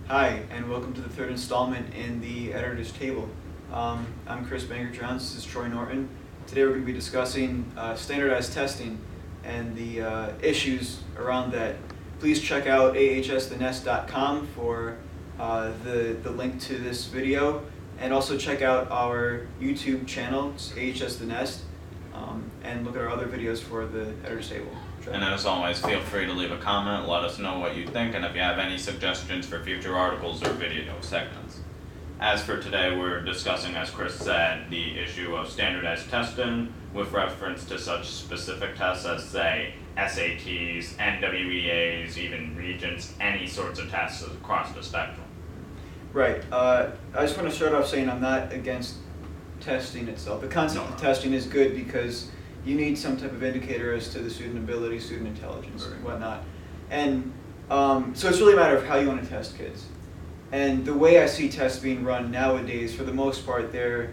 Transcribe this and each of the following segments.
Hi, and welcome to the third installment in the Editor's Table. I'm Chris Banger-Johns, this is Troy Norton. Today we're going to be discussing standardized testing and the issues around that. Please check out ahsthenest.com for the link to this video, and also check out our YouTube channel, it's AHS The Nest, and look at our other videos for the Editor's Table. And as always, feel free to leave a comment, let us know what you think, and if you have any suggestions for future articles or video segments. As for today, we're discussing, as Chris said, the issue of standardized testing with reference to such specific tests as, say, SATs, NWEAs, even Regents, any sorts of tests across the spectrum. Right. I just want to start off saying I'm not against testing itself. The concept of testing is good because you need some type of indicator as to the student ability, student intelligence, and whatnot. And so it's really a matter of how you want to test kids. And the way I see tests being run nowadays, for the most part, they're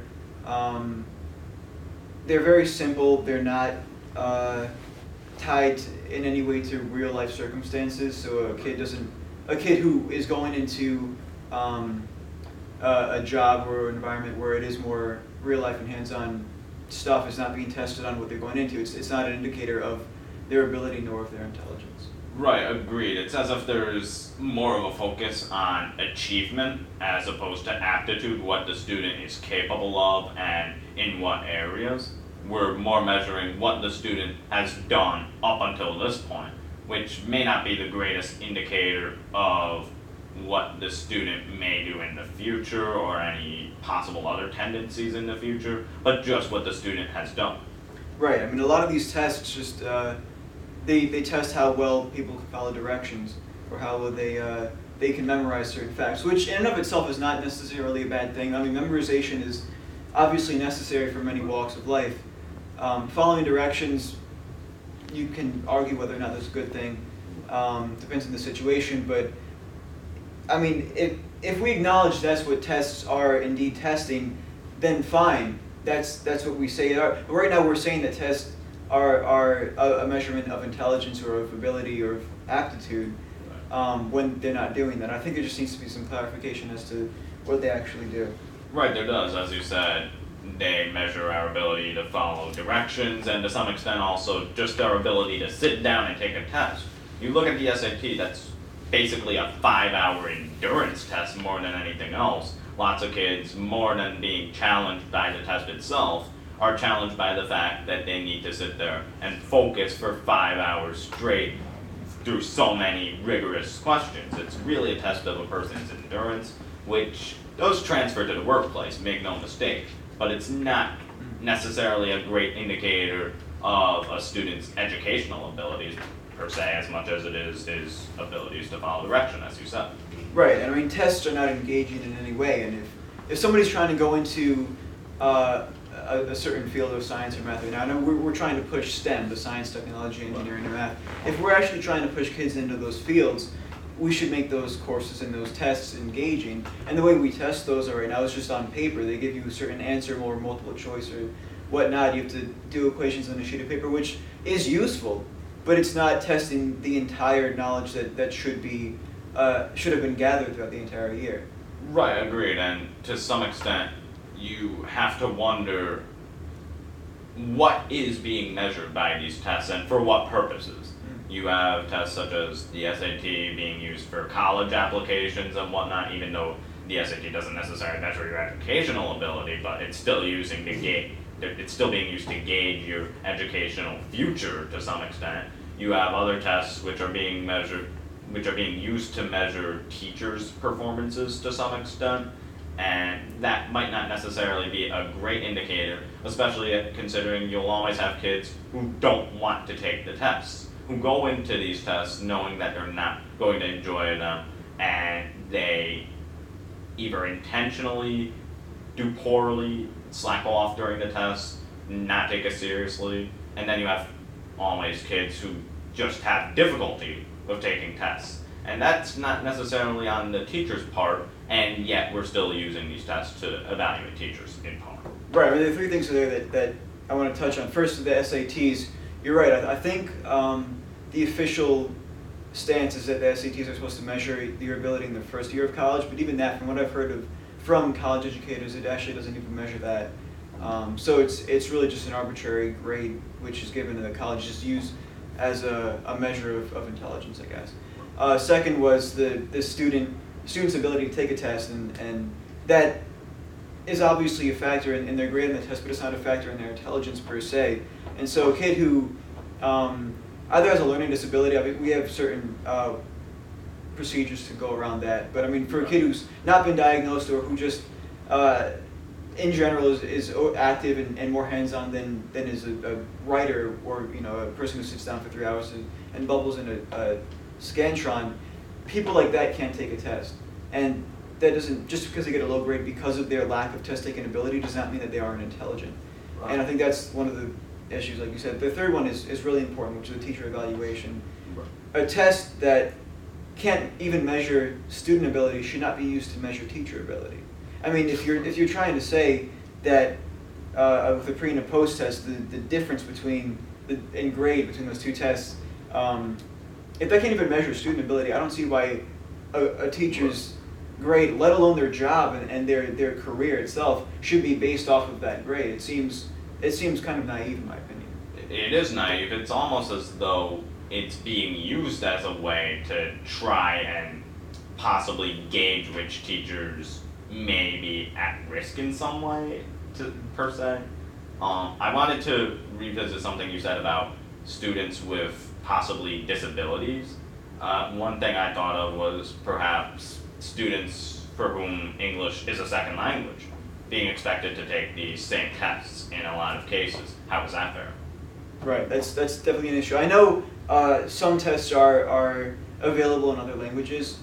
very simple. They're not tied in any way to real life circumstances. So a kid who is going into a job or an environment where it is more real life and hands-on stuff is not being tested on what they're going into. It's not an indicator of their ability nor of their intelligence. Right, agreed. It's as if there's more of a focus on achievement as opposed to aptitude, what the student is capable of and in what areas. We're more measuring what the student has done up until this point, which may not be the greatest indicator of what the student may do in the future or any possible other tendencies in the future, but just what the student has done. Right. I mean, a lot of these tests just they test how well people can follow directions or how well they can memorize certain facts, which in and of itself is not necessarily a bad thing. I mean, memorization is obviously necessary for many walks of life. Following directions, you can argue whether or not that's a good thing. Depends on the situation, but I mean, if we acknowledge that's what tests are indeed testing, then fine. That's what we say. But right now we're saying that tests are a measurement of intelligence or of ability or of aptitude when they're not doing that. I think there just needs to be some clarification as to what they actually do. Right, there does. As you said, they measure our ability to follow directions and to some extent also just our ability to sit down and take a test. You look at the SAT, that's basically a 5-hour endurance test more than anything else. Lots of kids, more than being challenged by the test itself, are challenged by the fact that they need to sit there and focus for 5 hours straight through so many rigorous questions. It's really a test of a person's endurance, which does transfer to the workplace, make no mistake, but it's not necessarily a great indicator of a student's educational abilities per se, as much as it is his abilities to follow direction, as you said. Right, and I mean, tests are not engaging in any way, and if somebody's trying to go into a certain field of science or math, now I know we're trying to push STEM, the science, technology, engineering, and math. If we're actually trying to push kids into those fields, we should make those courses and those tests engaging. And the way we test those right now is just on paper. They give you a certain answer or multiple choice or whatnot. You have to do equations on a sheet of paper, which is useful, but it's not testing the entire knowledge that should have been gathered throughout the entire year. Right, agreed, and to some extent, you have to wonder what is being measured by these tests and for what purposes. You have tests such as the SAT being used for college applications and whatnot, even though the SAT doesn't necessarily measure your educational ability, but it's still using to it's still being used to gauge your educational future to some extent. You have other tests which are being used to measure teachers' performances to some extent, and that might not necessarily be a great indicator, especially considering you'll always have kids who don't want to take the tests, who go into these tests knowing that they're not going to enjoy them, and they either intentionally do poorly, slack off during the test, not take it seriously, and then you have always kids who just have difficulty with taking tests. And that's not necessarily on the teacher's part, and yet we're still using these tests to evaluate teachers in part. Right, I mean, there are three things there that I want to touch on. First, the SATs. You're right, I think the official stance is that the SATs are supposed to measure your ability in the first year of college, but even that, from what I've heard of from college educators, it actually doesn't even measure that. So it's really just an arbitrary grade which is given to the college, just used as a measure of intelligence, I guess. Second was the student's ability to take a test, and that is obviously a factor in their grade on the test, but it's not a factor in their intelligence per se. And so a kid who either has a learning disability, I mean, we have certain procedures to go around that, but I mean, for a kid who's not been diagnosed or who just in general is active and more hands-on than is a writer or a person who sits down for 3 hours and bubbles in a Scantron, people like that can't take a test. And that doesn't, just because they get a low grade because of their lack of test-taking ability does not mean that they aren't intelligent. Right. And I think that's one of the issues, like you said. The third one is really important, which is a teacher evaluation. Right. A test that can't even measure student ability should not be used to measure teacher ability. I mean, if you're trying to say that of the pre and a post test, the difference in grade between those two tests, if that can't even measure student ability, I don't see why a teacher's grade, let alone their job and their career itself, should be based off of that grade. It seems kind of naive in my opinion. It is naive. It's almost as though it's being used as a way to try and possibly gauge which teachers may be at risk in some way, per se. I wanted to revisit something you said about students with possibly disabilities. One thing I thought of was perhaps students for whom English is a second language being expected to take these same tests in a lot of cases. How is that fair? Right, that's definitely an issue. I know some tests are available in other languages,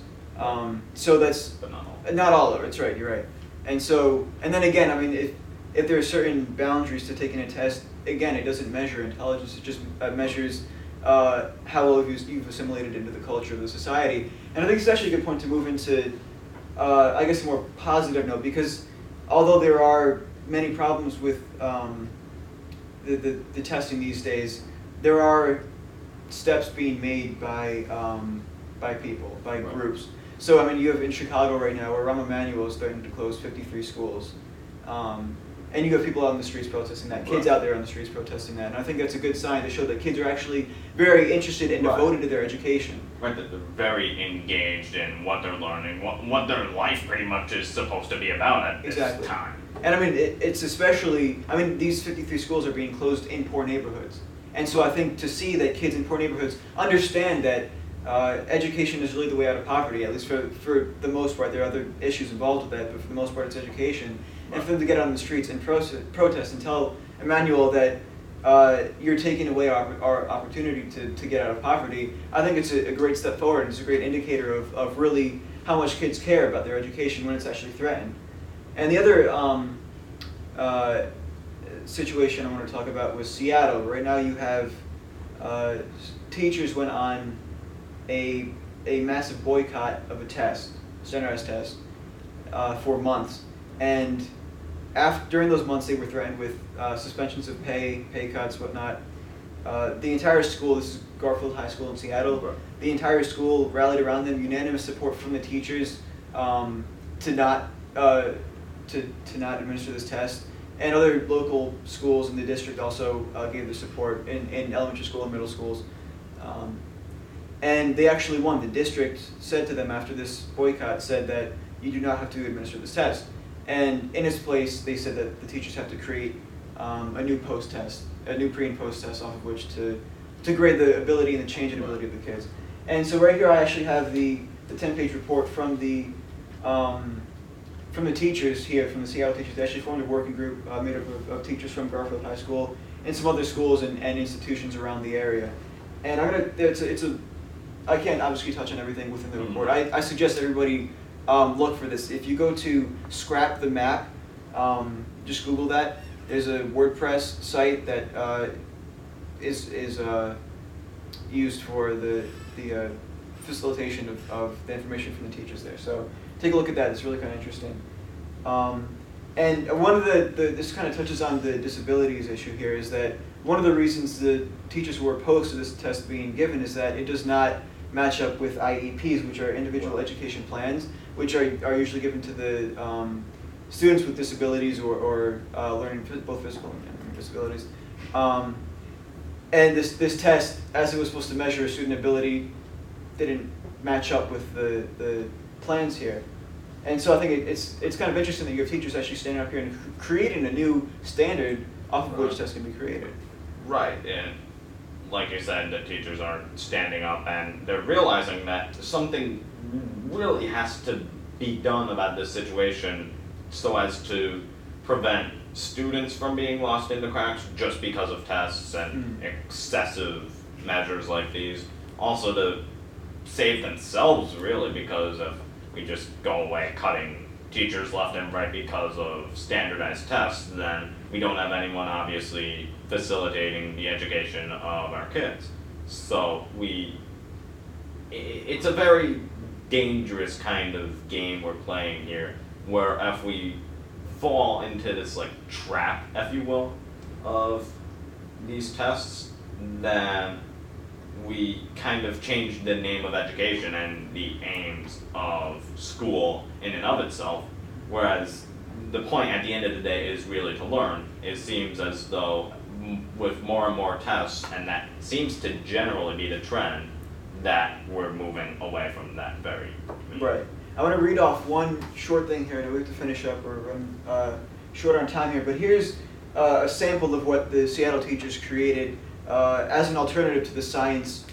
so that's but not all. Not all of it. That's right. You're right. And then again, I mean, if there are certain boundaries to taking a test, again, it doesn't measure intelligence. It just measures how well you've assimilated into the culture of the society. And I think it's actually a good point to move into, I guess, a more positive note, because although there are many problems with the testing these days, there are steps being made by people, by right. groups. So I mean, you have in Chicago right now, where Rahm Emanuel is threatening to close 53 schools, and you have people out in the streets protesting that, kids out there on the streets protesting that, and I think that's a good sign to show that kids are actually very interested and devoted to their education. Right, that they're very engaged in what they're learning, what their life pretty much is supposed to be about at this time. And I mean, it's especially, I mean, these 53 schools are being closed in poor neighborhoods. And so I think to see that kids in poor neighborhoods understand that education is really the way out of poverty, at least for the most part. There are other issues involved with that, but for the most part it's education. And for them to get out on the streets and protest and tell Emmanuel that you're taking away our opportunity to get out of poverty, I think it's a great step forward. It's a great indicator of really how much kids care about their education when it's actually threatened. And the other situation I want to talk about was Seattle. Right now you have teachers went on a massive boycott of a test, standardized test, for months. And during those months they were threatened with suspensions of pay cuts, whatnot. The entire school, this is Garfield High School in Seattle, right. The entire school rallied around them, unanimous support from the teachers to not administer this test. And other local schools in the district also gave the support in elementary school and middle schools. And they actually won. The district said to them after this boycott, said that you do not have to administer this test. And in its place, they said that the teachers have to create a new post-test, a new pre and post-test off of which to grade the ability and the change in ability of the kids. And so right here I actually have the 10-page report from the teachers here, from the Seattle teachers. They actually formed a working group made up of teachers from Garfield High School and some other schools and institutions around the area. And I can't obviously touch on everything within the report. I suggest everybody look for this. If you go to Scrap the Map, just Google that. There's a WordPress site that is used for the facilitation of the information from the teachers there. So take a look at that. It's really kind of interesting. And one of this kind of touches on the disabilities issue here, is that one of the reasons the teachers were opposed to this test being given is that it does not match up with IEPs, which are individual education plans, which are usually given to the students with disabilities or learning both physical and mental disabilities. And this test, as it was supposed to measure student ability, didn't match up with the plans here. And so I think it's kind of interesting that you have teachers actually standing up here and creating a new standard off of which tests can be created. Right, and like you said, the teachers are standing up and they're realizing that something really has to be done about this situation so as to prevent students from being lost in the cracks just because of tests and excessive measures like these. Also to save themselves, really, because if we just go away cutting teachers left and right because of standardized tests, then we don't have anyone obviously facilitating the education of our kids. So it's a very dangerous kind of game we're playing here, where if we fall into this like trap, if you will, of these tests, then we kind of change the name of education and the aims of school in and of itself, whereas the point at the end of the day is really to learn. It seems as though with more and more tests, and that seems to generally be the trend, that we're moving away from that very Right. I want to read off one short thing here, and we have to finish up or run short on time here, but here's a sample of what the Seattle teachers created as an alternative to the science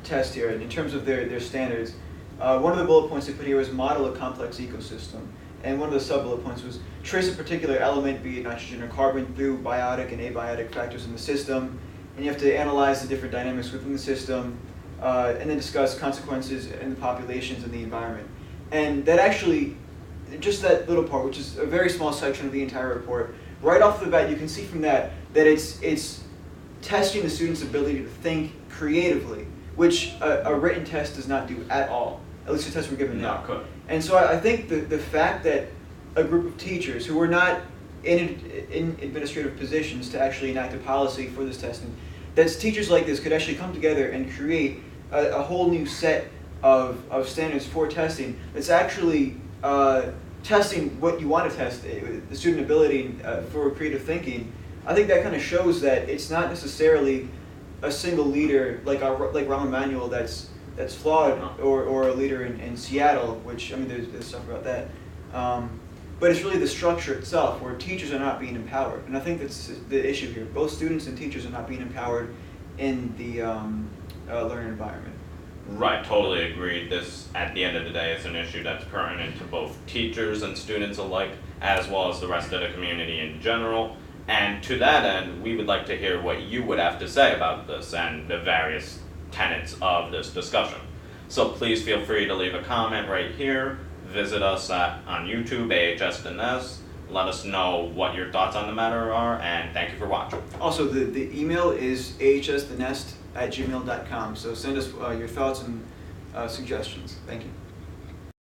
test here, in terms of their standards. One of the bullet points they put here was model a complex ecosystem, and one of the sub-bullet points was trace a particular element, be it nitrogen or carbon, through biotic and abiotic factors in the system, and you have to analyze the different dynamics within the system, and then discuss consequences in the populations and the environment. And that actually, just that little part, which is a very small section of the entire report, right off the bat you can see from that it's testing the student's ability to think creatively, which a written test does not do at all. At least the tests we're given now. could. And so I think the fact that a group of teachers who were not in administrative positions to actually enact a policy for this testing, that teachers like this could actually come together and create a whole new set of standards for testing that's actually testing what you want to test, the student ability for creative thinking. I think that kind of shows that it's not necessarily a single leader like Rahm Emanuel that's flawed, or a leader in Seattle, which, I mean, there's stuff about that. But it's really the structure itself, where teachers are not being empowered. And I think that's the issue here. Both students and teachers are not being empowered in the learning environment. Right, totally agreed. This, at the end of the day, is an issue that's pertinent to both teachers and students alike, as well as the rest of the community in general. And to that end, we would like to hear what you would have to say about this and the various tenets of this discussion. So please feel free to leave a comment right here. Visit us on YouTube, AHS The Nest. Let us know what your thoughts on the matter are, and thank you for watching. Also, the email is ahsthenest@gmail.com, so send us your thoughts and suggestions. Thank you.